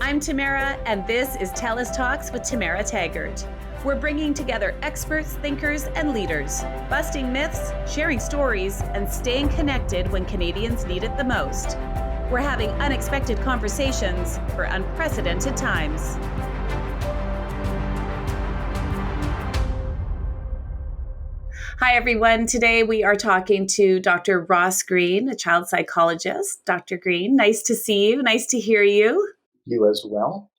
I'm Tamara, and this is TELUS Talks with Tamara Taggart. We're bringing together experts, thinkers, and leaders, busting myths, sharing stories, and staying connected when Canadians need it the most. We're having unexpected conversations for unprecedented times. Hi, everyone. Today we are talking to Dr. Ross Green, a child psychologist. Dr. Green, nice to see you. Nice to hear you. You as well.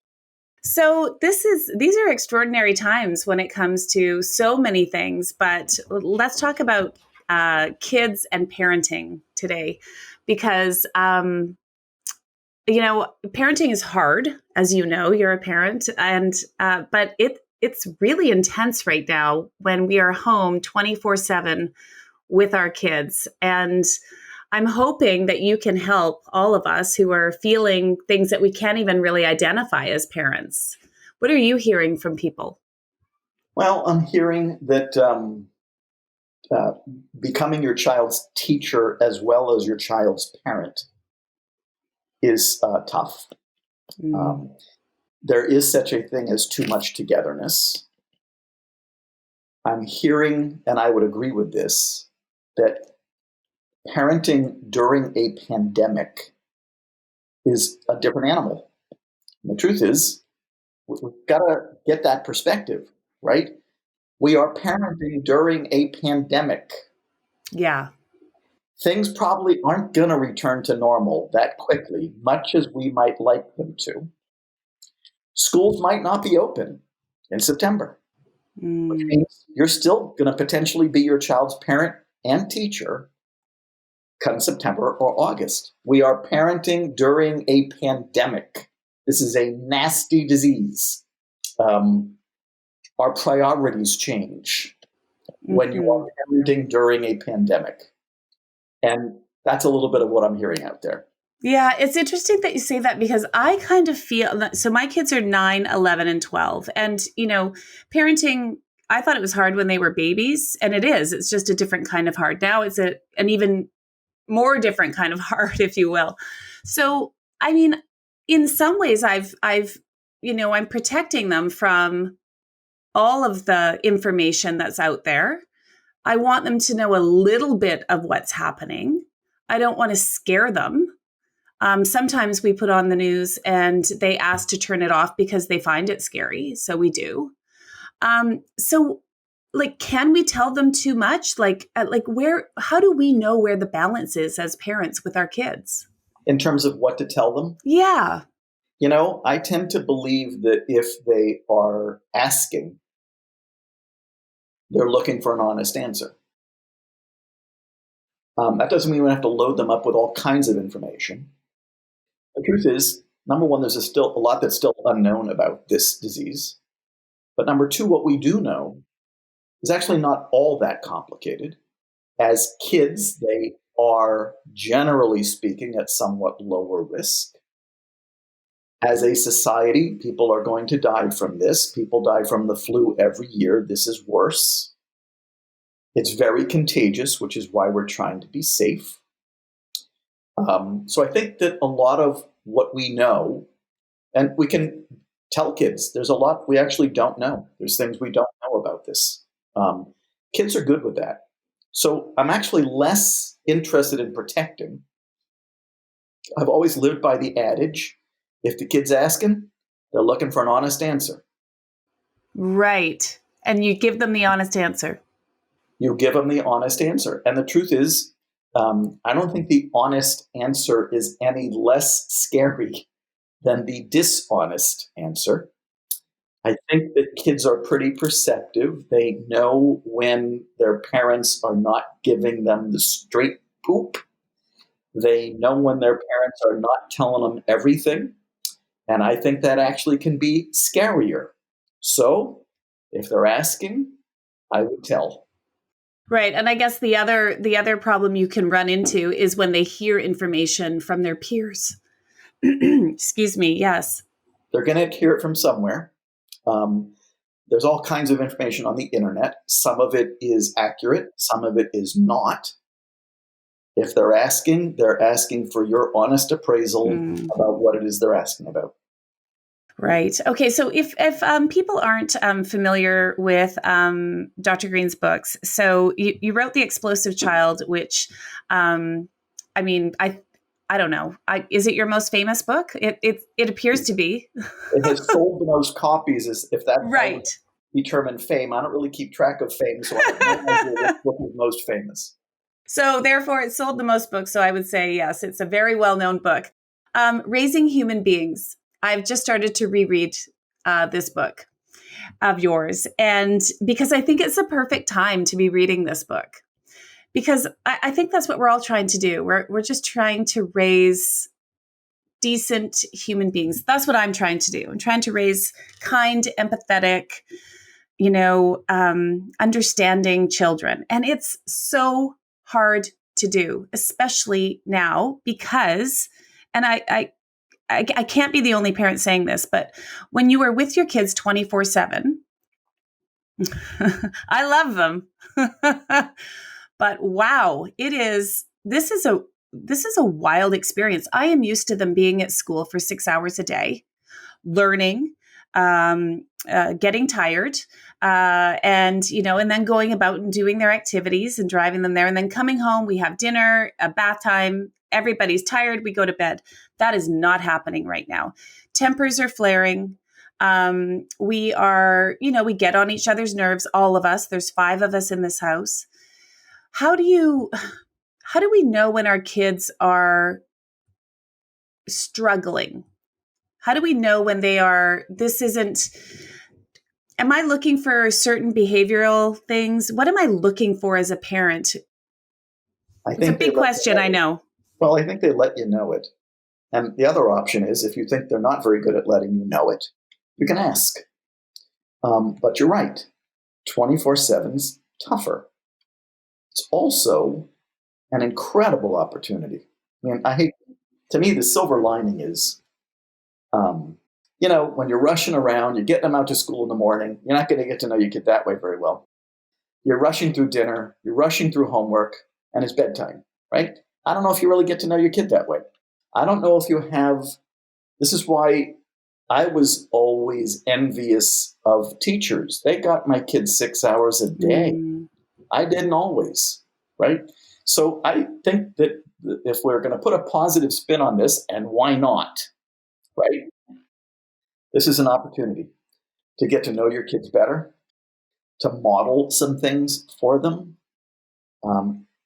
So these are extraordinary times when it comes to so many things, but let's talk about kids and parenting today, because parenting is hard, as you know, you're a parent, and but it's really intense right now when we are home 24/7 with our kids. And I'm hoping that you can help all of us who are feeling things that we can't even really identify as parents. What are you hearing from people? Well, I'm hearing that becoming your child's teacher as well as your child's parent is tough. There is such a thing as too much togetherness. I'm hearing, and I would agree with this, that parenting during a pandemic is a different animal. And the truth is, we've got to get that perspective, right? We are parenting during a pandemic. Yeah. Things probably aren't going to return to normal that quickly, much as we might like them to. Schools might not be open in September, which means you're still going to potentially be your child's parent and teacher come September or August. We are parenting during a pandemic. This is a nasty disease. Our priorities change when you are parenting during a pandemic. And that's a little bit of what I'm hearing out there. Yeah, it's interesting that you say that, because I kind of feel that, so my kids are 9, 11, and 12. And, parenting, I thought it was hard when they were babies, and it is. It's just a different kind of hard. Now it's an even more different kind of hard, if you will. So, I mean, in some ways I'm protecting them from all of the information that's out there. I want them to know a little bit of what's happening. I don't want to scare them. Sometimes we put on the news and they ask to turn it off because they find it scary. So we do. Can we tell them too much? How do we know where the balance is as parents with our kids? In terms of what to tell them? Yeah. I tend to believe that if they are asking, they're looking for an honest answer. That doesn't mean we have to load them up with all kinds of information. The truth is, number one, there's still a lot that's still unknown about this disease. But number two, what we do know is actually not all that complicated. As kids, they are, generally speaking, at somewhat lower risk. As a society, people are going to die from this. People die from the flu every year. This is worse. It's very contagious, which is why we're trying to be safe. So I think that a lot of what we know, and we can tell kids, there's a lot we actually don't know. There's things we don't know about this. Kids are good with that. So I'm actually less interested in protecting. I've always lived by the adage, if the kid's asking, they're looking for an honest answer. Right. And you give them the honest answer. You give them the honest answer. And the truth is, I don't think the honest answer is any less scary than the dishonest answer. I think that kids are pretty perceptive. They know when their parents are not giving them the straight poop. They know when their parents are not telling them everything. And I think that actually can be scarier. So if they're asking, I would tell. Right. And I guess the other problem you can run into is when they hear information from their peers. Excuse me. Yes. They're going to hear it from somewhere. There's all kinds of information on the internet. Some of it is accurate. Some of it is not. If they're asking for your honest appraisal about what it is they're asking about. Right. Okay. So if people aren't familiar with Dr. Green's books, so you wrote The Explosive Child, which, I mean, I don't know. Is it your most famous book? It appears to be. It has sold the most copies, as if that's how we Right. determine fame. I don't really keep track of fame, so I have no idea which book is most famous. So therefore, it sold the most books. So I would say yes, it's a very well known book. Raising Human Beings. I've just started to reread this book of yours, and because I think it's a perfect time to be reading this book, because I think that's what we're all trying to do. We're just trying to raise decent human beings. That's what I'm trying to do. I'm trying to raise kind, empathetic, understanding children. And it's so hard to do, especially now because, and I can't be the only parent saying this, but when you are with your kids 24/7, I love them. But wow, this is a wild experience. I am used to them being at school for 6 hours a day, learning, getting tired, and then going about and doing their activities and driving them there, and then coming home. We have dinner, a bath time. Everybody's tired. We go to bed. That is not happening right now. Tempers are flaring. We we get on each other's nerves. All of us. There's 5 of us in this house. How do we know when our kids are struggling? How do we know when am I looking for certain behavioral things? What am I looking for as a parent? It's a big question, I know. Well, I think they let you know it. And the other option is, if you think they're not very good at letting you know it, you can ask. But you're right. 24/7's tougher. It's also an incredible opportunity. I mean, to me, the silver lining is, when you're rushing around, you're getting them out to school in the morning, you're not going to get to know your kid that way very well. You're rushing through dinner, you're rushing through homework, and it's bedtime, right? I don't know if you really get to know your kid that way. I don't know if you have. This is why I was always envious of teachers. They got my kids 6 hours a day. I didn't always, right? So I think that if we're going to put a positive spin on this, and why not, right? This is an opportunity to get to know your kids better, to model some things for them.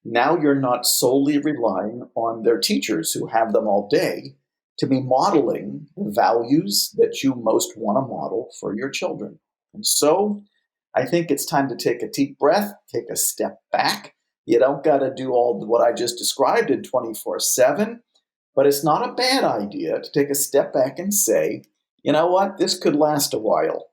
Now you're not solely relying on their teachers who have them all day to be modeling the values that you most want to model for your children. And so I think it's time to take a deep breath, take a step back. You don't got to do all what I just described in 24/7, but it's not a bad idea to take a step back and say, you know what, this could last a while.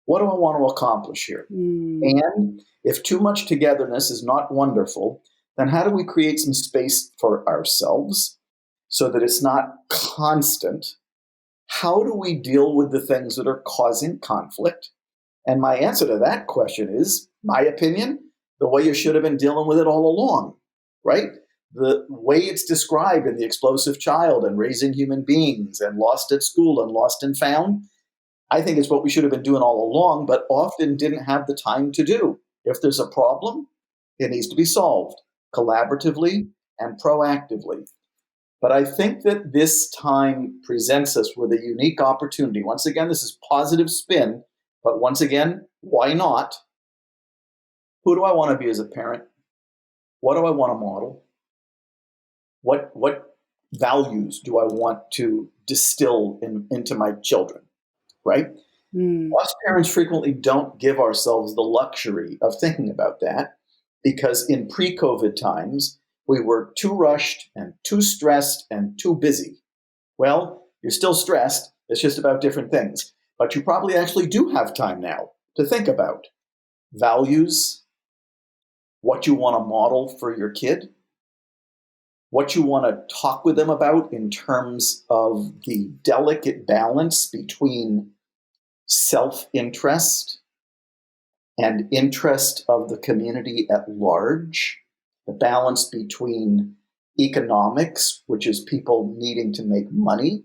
What do I want to accomplish here? And if too much togetherness is not wonderful, then how do we create some space for ourselves so that it's not constant? How do we deal with the things that are causing conflict? And my answer to that question is, my opinion, the way you should have been dealing with it all along, right? The way it's described in The Explosive Child and Raising Human Beings and Lost at School and Lost and Found, I think it's what we should have been doing all along, but often didn't have the time to do. If there's a problem, it needs to be solved collaboratively and proactively. But I think that this time presents us with a unique opportunity. Once again, this is positive spin, but once again, why not? Who do I want to be as a parent? What do I want to model? What values do I want to distill into my children, right? Us parents frequently don't give ourselves the luxury of thinking about that because in pre-COVID times, we were too rushed and too stressed and too busy. Well, you're still stressed. It's just about different things. But you probably actually do have time now to think about values, what you want to model for your kid, what you want to talk with them about in terms of the delicate balance between self-interest and interest of the community at large, the balance between economics, which is people needing to make money,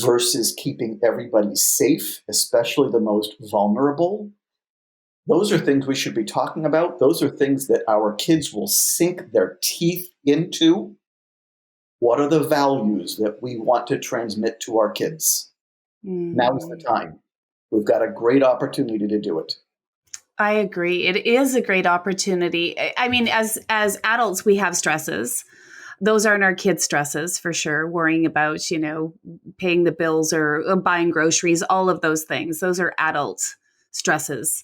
versus keeping everybody safe, especially the most vulnerable. Those are things we should be talking about. Those are things that our kids will sink their teeth into. What are the values that we want to transmit to our kids? Now's the time. We've got a great opportunity to do it. I agree. It is a great opportunity. I mean, as adults, we have stresses. Those aren't our kids' stresses for sure. Worrying about, paying the bills or buying groceries, all of those things. Those are adult stresses.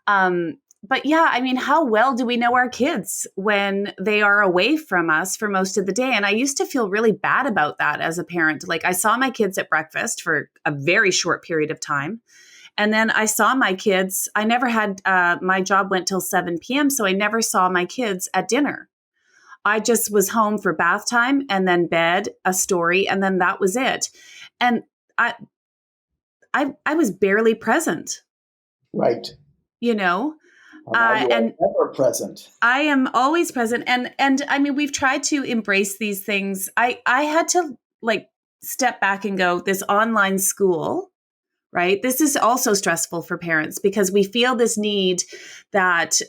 But yeah, I mean, how well do we know our kids when they are away from us for most of the day? And I used to feel really bad about that as a parent. Like I saw my kids at breakfast for a very short period of time. And then I saw my kids. I never had, my job went till 7 p.m. So I never saw my kids at dinner. I just was home for bath time and then bed, a story, and then that was it. And I was barely present. Right. And ever present. I am always present. And I mean, we've tried to embrace these things. I had to step back and go, this online school, right? This is also stressful for parents because we feel this need that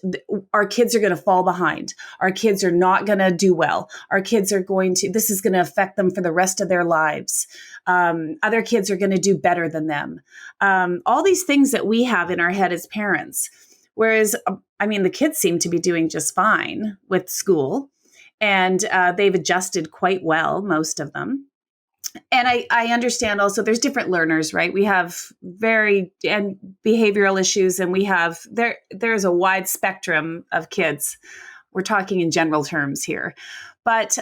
our kids are going to fall behind. Our kids are not going to do well. Our kids are this is going to affect them for the rest of their lives. Other kids are going to do better than them. All these things that we have in our head as parents. Whereas, I mean, the kids seem to be doing just fine with school and they've adjusted quite well, most of them. And I understand also there's different learners, right? We have and behavioral issues, and we have there's a wide spectrum of kids. We're talking in general terms here. But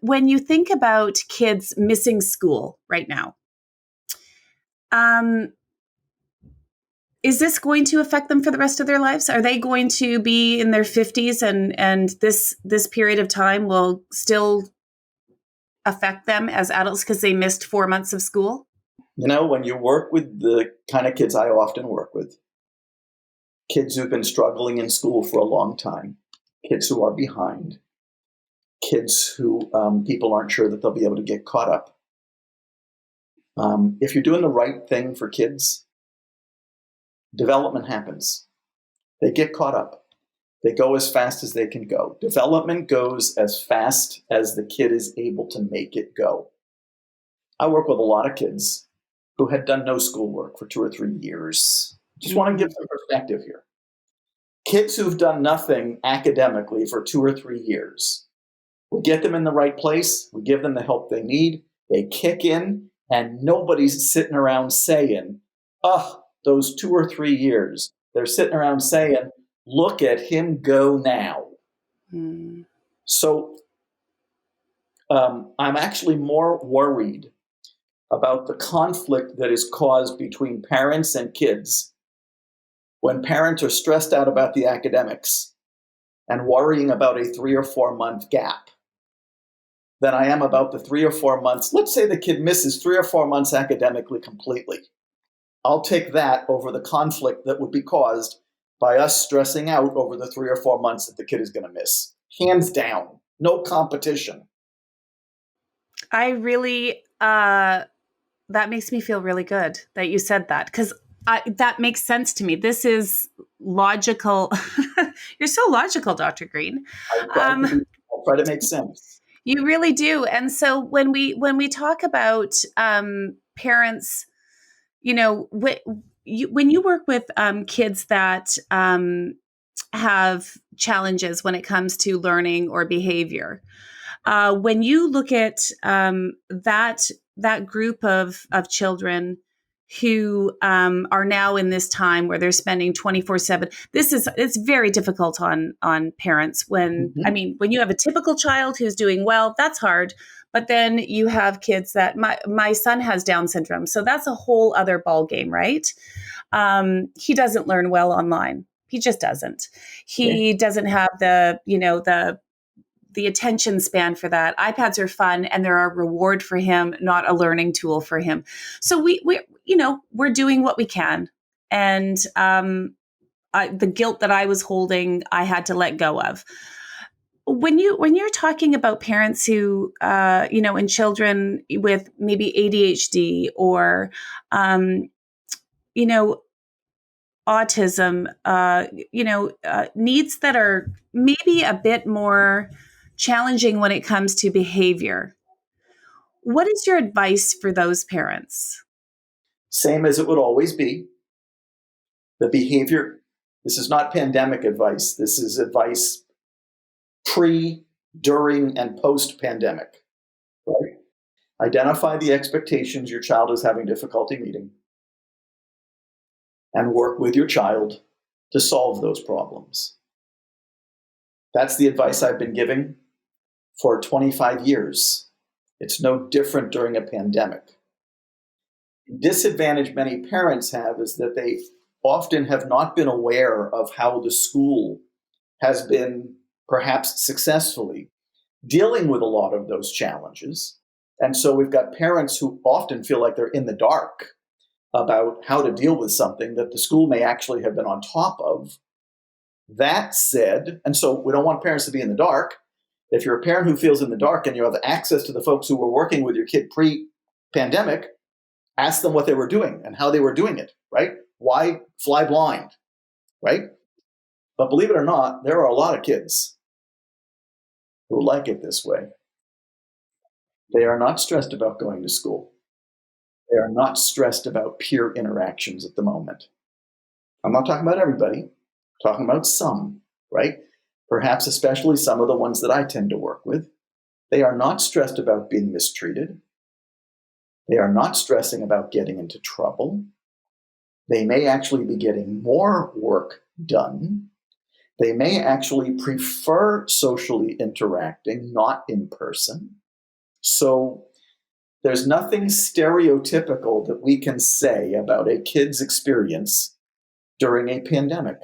when you think about kids missing school right now, is this going to affect them for the rest of their lives? Are they going to be in their 50s and this period of time will still affect them as adults because they missed 4 months of school? When you work with the kind of kids I often work with, kids who've been struggling in school for a long time, kids who are behind, kids who people aren't sure that they'll be able to get caught up. If you're doing the right thing for kids, development happens. They get caught up. They go as fast as they can go. Development goes as fast as the kid is able to make it go. I work with a lot of kids who had done no schoolwork for 2 or 3 years. Just want to give some perspective here. Kids who've done nothing academically for 2 or 3 years. We get them in the right place. We give them the help they need. They kick in, and nobody's sitting around saying, those 2 or 3 years. They're sitting around saying, look at him go now. So I'm actually more worried about the conflict that is caused between parents and kids when parents are stressed out about the academics and worrying about a 3 or 4 month gap than I am about the 3 or 4 months. Let's say the kid misses 3 or 4 months academically completely. I'll take that over the conflict that would be caused by us stressing out over the 3 or 4 months that the kid is going to miss. Hands down, no competition. I really, that makes me feel really good that you said that, because that makes sense to me. This is logical. You're so logical, Dr. Green. I'll try to make sense. You really do. And so when we talk about parents, when you work with kids that have challenges when it comes to learning or behavior, when you look at that group of children who are now in this time where they're spending 24/7, it's very difficult on parents when, I mean, when you have a typical child who's doing well, that's hard. But then you have kids that my son has Down syndrome. So that's a whole other ball game, right? He doesn't learn well online. He just doesn't. He doesn't have the attention span for that. iPads are fun and they're a reward for him, not a learning tool for him. So we're doing what we can. And the guilt that I was holding, I had to let go of. when you're talking about parents who and children with maybe ADHD or you know autism, needs that are maybe a bit more challenging when it comes to behavior, what is your advice for those parents? Same as it would always be. The behavior, this is not pandemic advice. This is advice pre, during, and post pandemic. Right? Identify the expectations your child is having difficulty meeting and work with your child to solve those problems. That's the advice I've been giving for 25 years. It's no different during a pandemic. The disadvantage many parents have is that they often have not been aware of how the school has been perhaps successfully dealing with a lot of those challenges. And so we've got parents who often feel like they're in the dark about how to deal with something that the school may actually have been on top of. That said, and so we don't want parents to be in the dark. If you're a parent who feels in the dark and you have access to the folks who were working with your kid pre-pandemic, ask them what they were doing and how they were doing it, right? Why fly blind, right? But believe it or not, there are a lot of kids who like it this way. They are not stressed about going to school. They are not stressed about peer interactions at the moment. I'm not talking about everybody. I'm talking about some, right? Perhaps especially some of the ones that I tend to work with. They are not stressed about being mistreated. They are not stressing about getting into trouble. They may actually be getting more work done. They may actually prefer socially interacting, not in person. So there's nothing stereotypical that we can say about a kid's experience during a pandemic.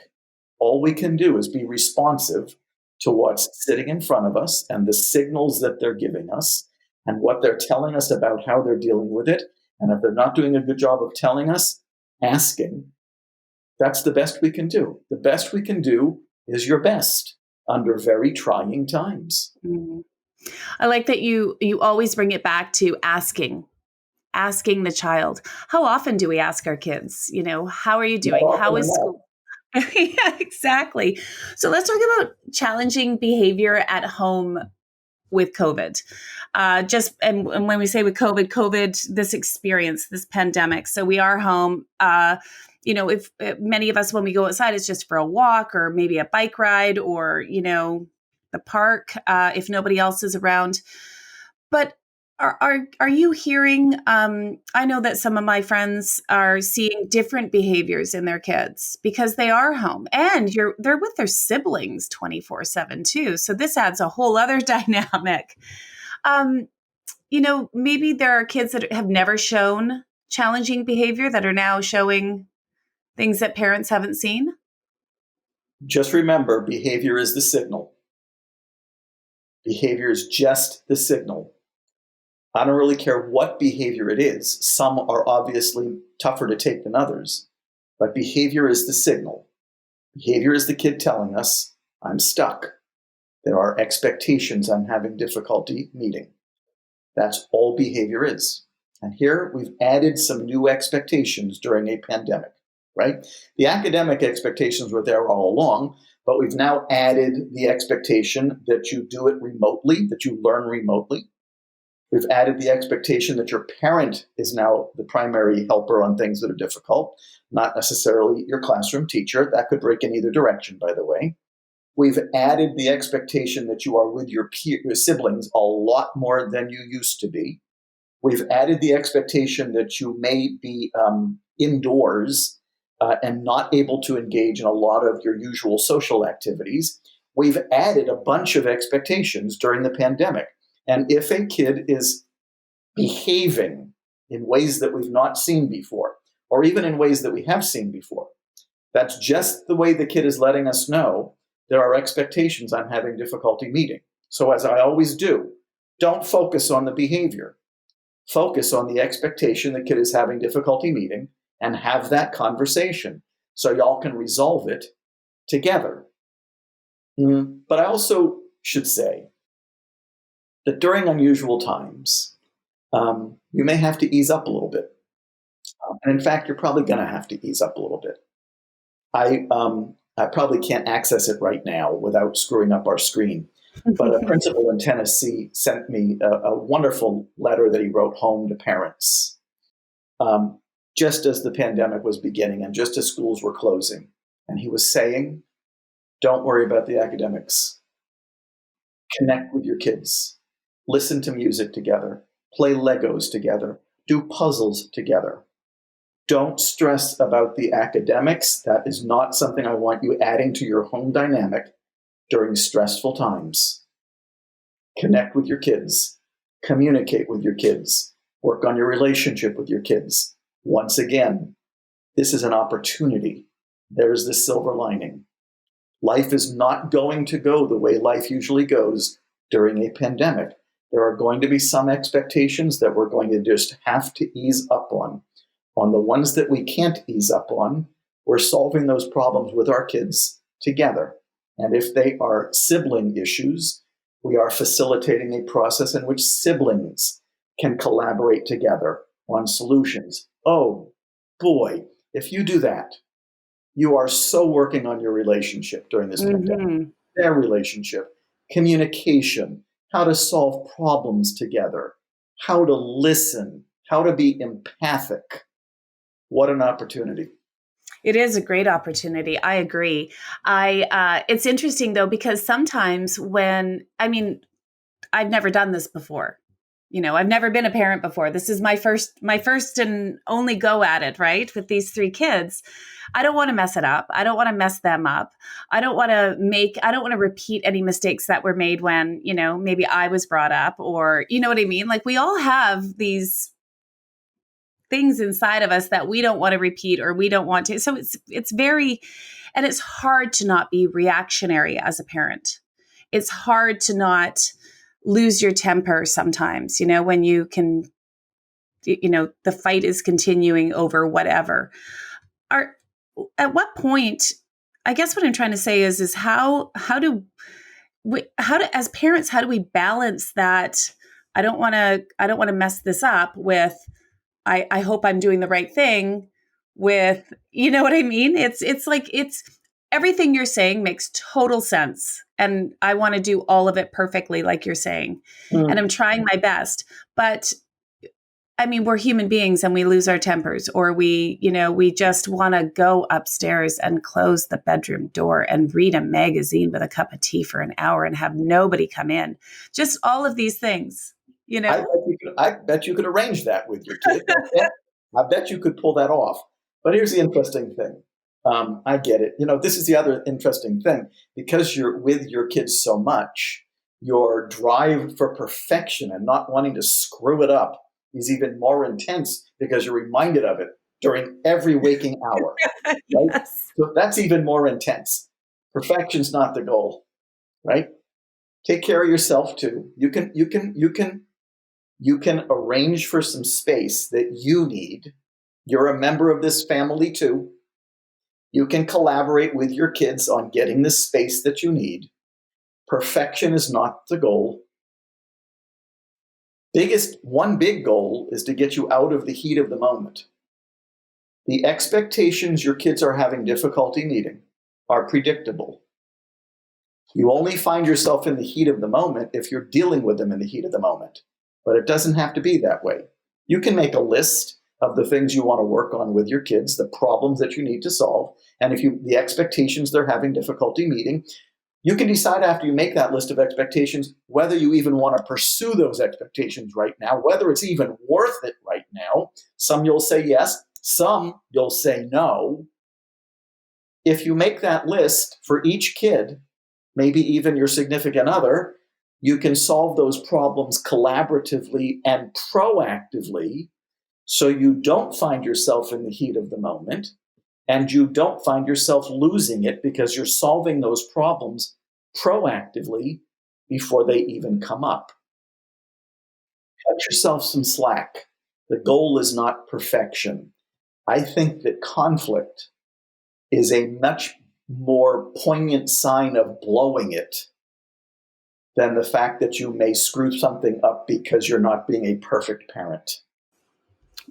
All we can do is be responsive to what's sitting in front of us and the signals that they're giving us and what they're telling us about how they're dealing with it. And if they're not doing a good job of telling us, asking. That's the best we can do. The best we can do is your best under very trying times. Mm-hmm. I like that you always bring it back to asking the child. How often do we ask our kids, how are you doing? How is school? Yeah, exactly. So let's talk about challenging behavior at home with COVID. And when we say with COVID, this experience, this pandemic. So we are home. If many of us, when we go outside, it's just for a walk or maybe a bike ride or, the park, if nobody else is around. But are you hearing, I know that some of my friends are seeing different behaviors in their kids because they are home and they're with their siblings 24/7 too. So this adds a whole other dynamic. Maybe there are kids that have never shown challenging behavior that are now showing things that parents haven't seen. Just remember, behavior is the signal. Behavior is just the signal. I don't really care what behavior it is. Some are obviously tougher to take than others, but behavior is the signal. Behavior is the kid telling us, I'm stuck. There are expectations I'm having difficulty meeting. That's all behavior is. And here we've added some new expectations during a pandemic, right? The academic expectations were there all along, but we've now added the expectation that you do it remotely, that you learn remotely. We've added the expectation that your parent is now the primary helper on things that are difficult, not necessarily your classroom teacher. That could break in either direction, by the way. We've added the expectation that you are with your siblings a lot more than you used to be. We've added the expectation that you may be indoors and not able to engage in a lot of your usual social activities. We've added a bunch of expectations during the pandemic. And if a kid is behaving in ways that we've not seen before, or even in ways that we have seen before, that's just the way the kid is letting us know there are expectations I'm having difficulty meeting. So as I always do, don't focus on the behavior. Focus on the expectation the kid is having difficulty meeting and have that conversation so y'all can resolve it together. But I also should say that during unusual times, you may have to ease up a little bit. And in fact, you're probably going to have to ease up a little bit. I probably can't access it right now without screwing up our screen. But a principal in Tennessee sent me a wonderful letter that he wrote home to parents just as the pandemic was beginning and just as schools were closing. And he was saying, don't worry about the academics. Connect with your kids. Listen to music together. Play Legos together. Do puzzles together. Don't stress about the academics. That is not something I want you adding to your home dynamic during stressful times. Connect with your kids. Communicate with your kids. Work on your relationship with your kids. Once again, this is an opportunity. There's the silver lining. Life is not going to go the way life usually goes during a pandemic. There are going to be some expectations that we're going to just have to ease up on. On the ones that we can't ease up on, we're solving those problems with our kids together. And if they are sibling issues, we are facilitating a process in which siblings can collaborate together on solutions. Oh, boy, if you do that, you are so working on your relationship during this pandemic. Their relationship, communication, how to solve problems together, how to listen, how to be empathic. What an opportunity. It is a great opportunity. I agree. It's interesting though, because sometimes I've never done this before. I've never been a parent before. This is my first and only go at it, right? With these 3 kids. I don't want to mess it up. I don't want to mess them up. I don't want to repeat any mistakes that were made when, maybe I was brought up, or, you know what I mean? Like, we all have these things inside of us that we don't want to repeat, or we don't want to. So it's hard to not be reactionary as a parent. It's hard to not lose your temper sometimes, when you can, the fight is continuing over whatever. At what point, I guess what I'm trying to say is how do as parents, how do we balance that? I don't want to mess this up with, I hope I'm doing the right thing with, you know what I mean? It's like, everything you're saying makes total sense. And I want to do all of it perfectly, like you're saying. And I'm trying my best. But we're human beings and we lose our tempers, or we just want to go upstairs and close the bedroom door and read a magazine with a cup of tea for an hour and have nobody come in. Just all of these things, I bet you could arrange that with your kid. I bet you could pull that off. But here's the interesting thing. I get it. This is the other interesting thing. Because you're with your kids so much, your drive for perfection and not wanting to screw it up is even more intense because you're reminded of it during every waking hour. Right? Yes. So that's even more intense. Perfection's not the goal, right? Take care of yourself too. You can arrange for some space that you need. You're a member of this family too. You can collaborate with your kids on getting the space that you need. Perfection is not the goal. One big goal is to get you out of the heat of the moment. The expectations your kids are having difficulty meeting are predictable. You only find yourself in the heat of the moment if you're dealing with them in the heat of the moment. But it doesn't have to be that way. You can make a list of the things you want to work on with your kids, the problems that you need to solve, and the expectations they're having difficulty meeting. You can decide after you make that list of expectations whether you even want to pursue those expectations right now, whether it's even worth it right now. Some you'll say yes, some you'll say no. If you make that list for each kid, maybe even your significant other, you can solve those problems collaboratively and proactively so you don't find yourself in the heat of the moment and you don't find yourself losing it because you're solving those problems proactively before they even come up. Cut yourself some slack. The goal is not perfection. I think that conflict is a much more poignant sign of blowing it than the fact that you may screw something up because you're not being a perfect parent.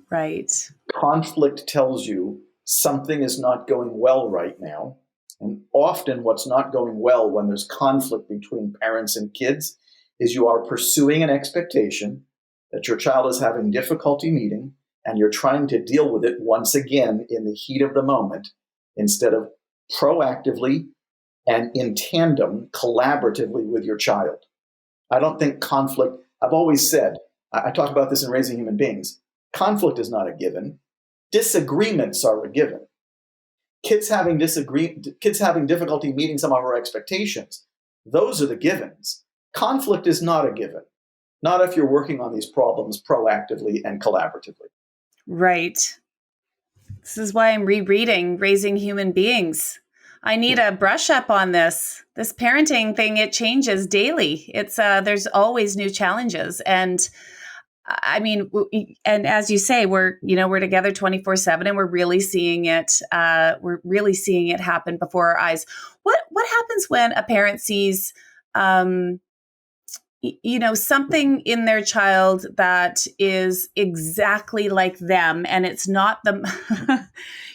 Right. Conflict tells you something is not going well right now. And often what's not going well when there's conflict between parents and kids is you are pursuing an expectation that your child is having difficulty meeting, and you're trying to deal with it once again in the heat of the moment instead of proactively and in tandem, collaboratively with your child. I don't think conflict, I've always said, I talk about this in Raising Human Beings, conflict is not a given. Disagreements are a given. Kids having difficulty meeting some of our expectations, those are the givens. Conflict is not a given, not if you're working on these problems proactively and collaboratively. Right. This is why I'm rereading Raising Human Beings. I need a brush up on this. This parenting thing, it changes daily. It's there's always new challenges. And I mean, and as you say, we're together 24/7, and we're really seeing it. We're really seeing it happen before our eyes. What happens when a parent sees, something in their child that is exactly like them, and it's not them?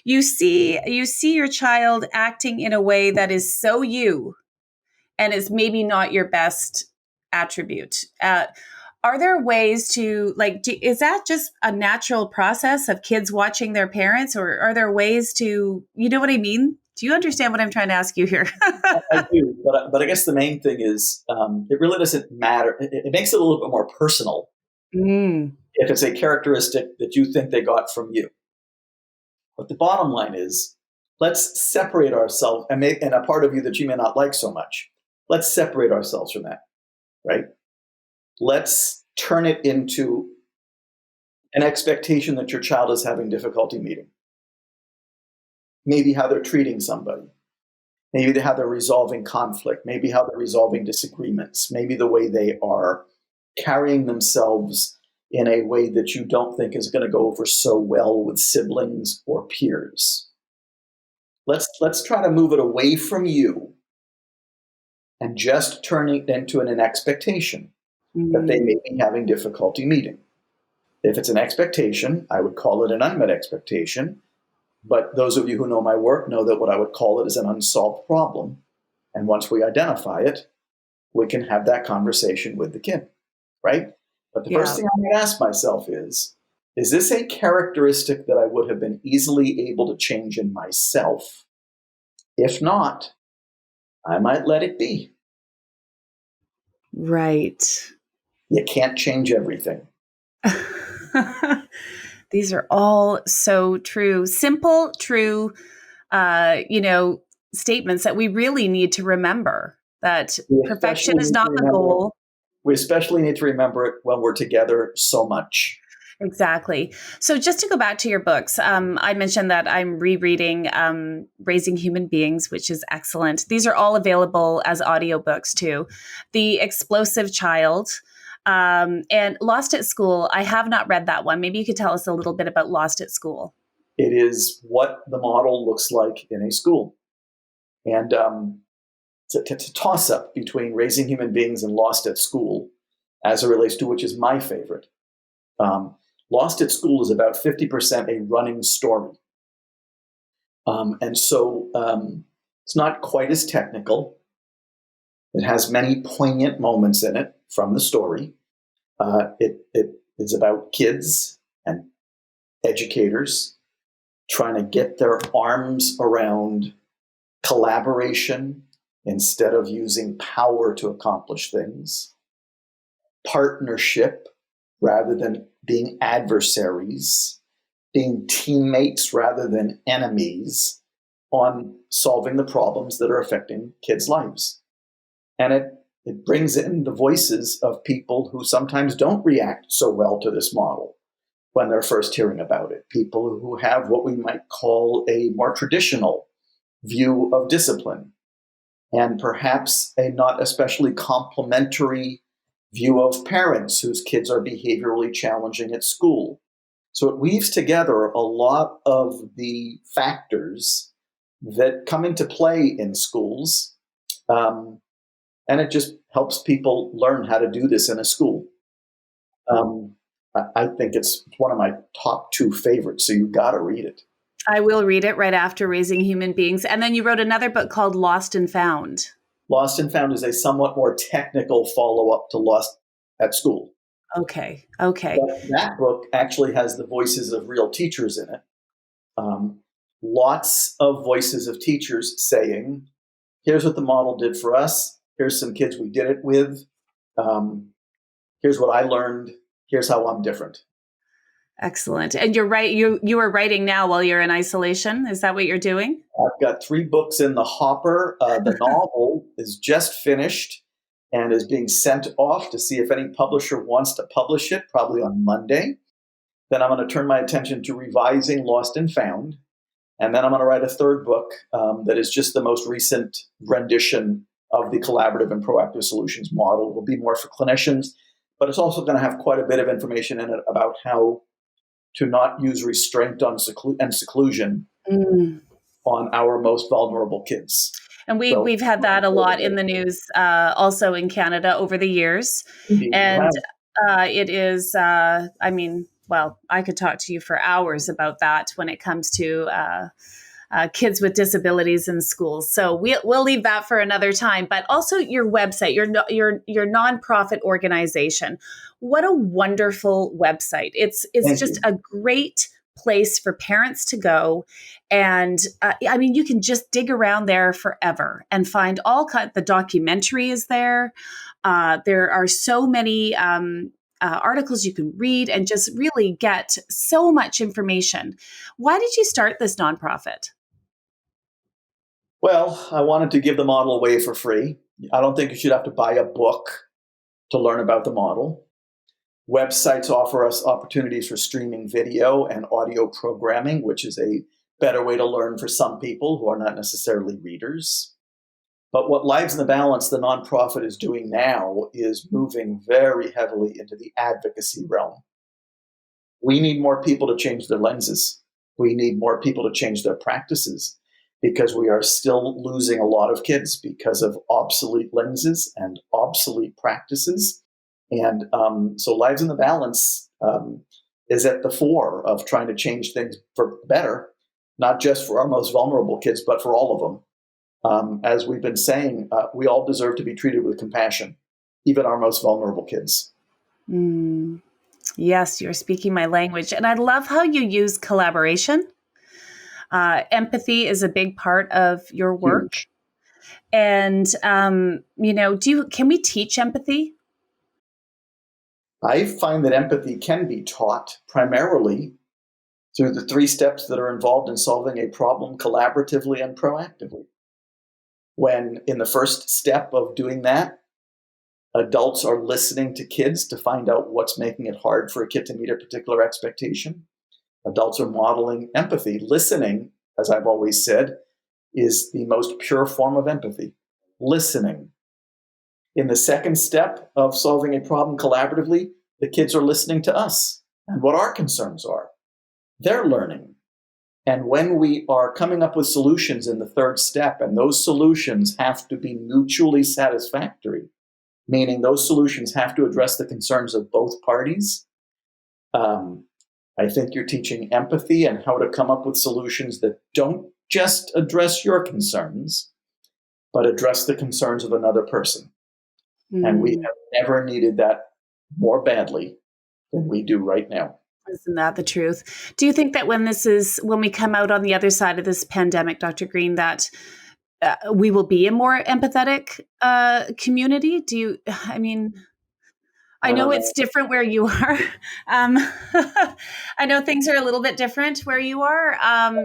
you see your child acting in a way that is so you, and is maybe not your best attribute. Are there ways to is that just a natural process of kids watching their parents, or are there ways to, you know what I mean? Do you understand what I'm trying to ask you here? I do, but I guess the main thing is it really doesn't matter. It makes it a little bit more personal if it's a characteristic that you think they got from you. But the bottom line is, let's separate ourselves, and a part of you that you may not like so much. Let's separate ourselves from that, right? Let's turn it into an expectation that your child is having difficulty meeting. Maybe how they're treating somebody. Maybe how they're resolving conflict. Maybe how they're resolving disagreements. Maybe the way they are carrying themselves in a way that you don't think is going to go over so well with siblings or peers. Let's try to move it away from you and just turn it into an expectation that they may be having difficulty meeting. If it's an expectation, I would call it an unmet expectation. But those of you who know my work know that what I would call it is an unsolved problem. And once we identify it, we can have that conversation with the kid, right? But the first thing I'm going to ask myself is this a characteristic that I would have been easily able to change in myself? If not, I might let it be. Right. You can't change everything. These are all so true. Simple, true, statements that we really need to remember, that perfection is not the goal. We especially need to remember it when we're together so much. Exactly. So just to go back to your books, I mentioned that I'm rereading Raising Human Beings, which is excellent. These are all available as audiobooks too. The Explosive Child, and Lost at School. I have not read that one. Maybe you could tell us a little bit about Lost at School. It is what the model looks like in a school. And it's a toss-up between Raising Human Beings and Lost at School as it relates to which is my favorite. Lost at School is about 50% a running story. And so it's not quite as technical. It has many poignant moments in it from the story. It is about kids and educators trying to get their arms around collaboration instead of using power to accomplish things, partnership rather than being adversaries, being teammates rather than enemies on solving the problems that are affecting kids' lives. And it brings in the voices of people who sometimes don't react so well to this model when they're first hearing about it. People who have what we might call a more traditional view of discipline, and perhaps a not especially complimentary view of parents whose kids are behaviorally challenging at school. So it weaves together a lot of the factors that come into play in schools and it just helps people learn how to do this in a school. Um, I think it's one of my top two favorites, so you got to read it. I will read it right after Raising Human Beings. And then you wrote another book called Lost and Found. Lost and Found is a somewhat more technical follow-up to Lost at School. Okay. But that book actually has the voices of real teachers in it. Lots of voices of teachers saying, here's what the model did for us. Here's some kids we did it with. Here's what I learned. Here's how I'm different. Excellent. And you're right. You are writing now while you're in isolation. Is that what you're doing? I've got 3 books in the hopper. The novel is just finished and is being sent off to see if any publisher wants to publish it, probably on Monday. Then I'm going to turn my attention to revising Lost and Found. And then I'm going to write a 3rd book that is just the most recent rendition of the collaborative and proactive solutions model. It will be more for clinicians, but it's also going to have quite a bit of information in it about how to not use restraint on and seclusion on our most vulnerable kids. And we've had that a lot in the news, also in Canada over the years. Indeed, and it is, well, I could talk to you for hours about that when it comes to kids with disabilities in schools. So we'll leave that for another time. But also your website, your nonprofit organization. What a wonderful website! It's just a great place for parents to go. And you can just dig around there forever and find all kinds. The documentary is there. There are so many articles you can read and just really get so much information. Why did you start this nonprofit? Well, I wanted to give the model away for free. I don't think you should have to buy a book to learn about the model. Websites offer us opportunities for streaming video and audio programming, which is a better way to learn for some people who are not necessarily readers. But what Lives in the Balance, the nonprofit, is doing now is moving very heavily into the advocacy realm. We need more people to change their lenses. We need more people to change their practices, because we are still losing a lot of kids because of obsolete lenses and obsolete practices. And so Lives in the Balance is at the fore of trying to change things for better, not just for our most vulnerable kids, but for all of them. As we've been saying, we all deserve to be treated with compassion, even our most vulnerable kids. Yes, you're speaking my language. And I love how you use collaboration. Empathy is a big part of your work. Huge. And, can we teach empathy? I find that empathy can be taught primarily through the 3 steps that are involved in solving a problem collaboratively and proactively. When in the first step of doing that, adults are listening to kids to find out what's making it hard for a kid to meet a particular expectation. Adults are modeling empathy. Listening, as I've always said, is the most pure form of empathy. Listening. In the second step of solving a problem collaboratively, the kids are listening to us and what our concerns are. They're learning. And when we are coming up with solutions in the third step, and those solutions have to be mutually satisfactory, meaning those solutions have to address the concerns of both parties, I think you're teaching empathy and how to come up with solutions that don't just address your concerns, but address the concerns of another person. And we have never needed that more badly than we do right now. Isn't that the truth? Do you think that when we come out on the other side of this pandemic, Dr. Green, that we will be a more empathetic community? I know it's different where you are. I know things are a little bit different where you are.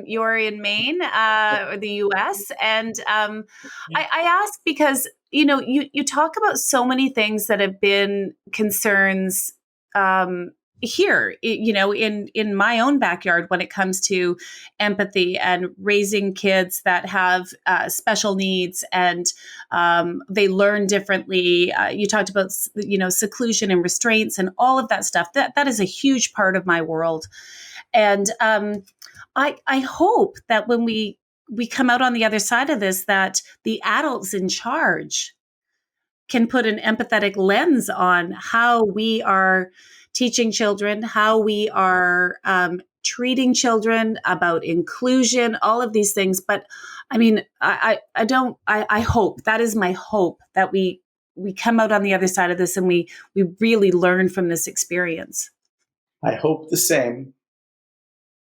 You're in Maine, or the U.S. And I ask because, you talk about so many things that have been concerns here, in my own backyard when it comes to empathy and raising kids that have special needs and they learn differently. You talked about, seclusion and restraints and all of that stuff. That is a huge part of my world. And I hope that when we come out on the other side of this, that the adults in charge can put an empathetic lens on how we are teaching children, how we are treating children, about inclusion, all of these things. But I mean, I hope, that is my hope, that we come out on the other side of this and we really learn from this experience. I hope the same.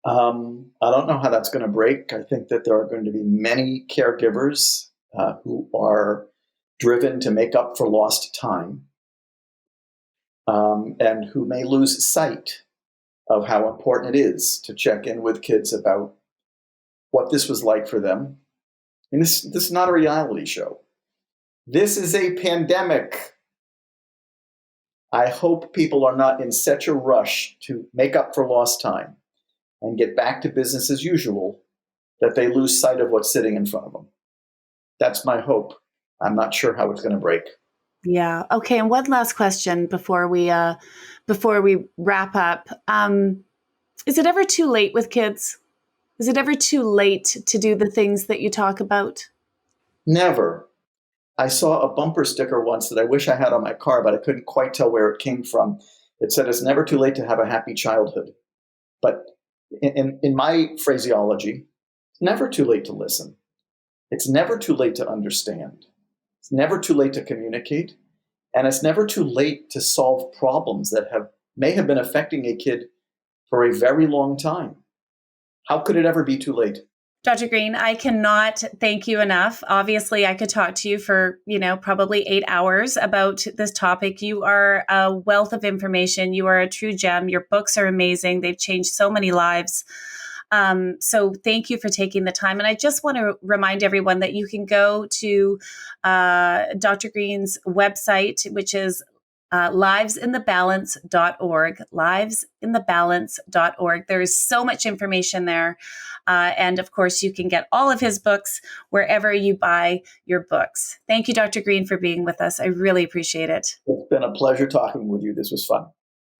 I don't know how that's going to break. I think that there are going to be many caregivers who are driven to make up for lost time, and who may lose sight of how important it is to check in with kids about what this was like for them. And this is not a reality show. This is a pandemic. I hope people are not in such a rush to make up for lost time and get back to business as usual that they lose sight of what's sitting in front of them. That's my hope. I'm not sure how it's going to break. Yeah. Okay. And one last question before we wrap up. Is it ever too late with kids? Is it ever too late to do the things that you talk about? Never. I saw a bumper sticker once that I wish I had on my car, but I couldn't quite tell where it came from. It said, "It's never too late to have a happy childhood." But in my phraseology, it's never too late to listen. It's never too late to understand. It's never too late to communicate. And it's never too late to solve problems that may have been affecting a kid for a very long time. How could it ever be too late? Dr. Green, I cannot thank you enough. Obviously, I could talk to you for, probably 8 hours about this topic. You are a wealth of information. You are a true gem. Your books are amazing. They've changed so many lives. So thank you for taking the time. And I just want to remind everyone that you can go to Dr. Green's website, which is livesinthebalance.org, livesinthebalance.org. There is so much information there. And of course, you can get all of his books wherever you buy your books. Thank you, Dr. Green, for being with us. I really appreciate it. It's been a pleasure talking with you. This was fun.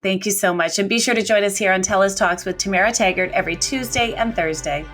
Thank you so much. And be sure to join us here on TELUS Talks with Tamara Taggart every Tuesday and Thursday.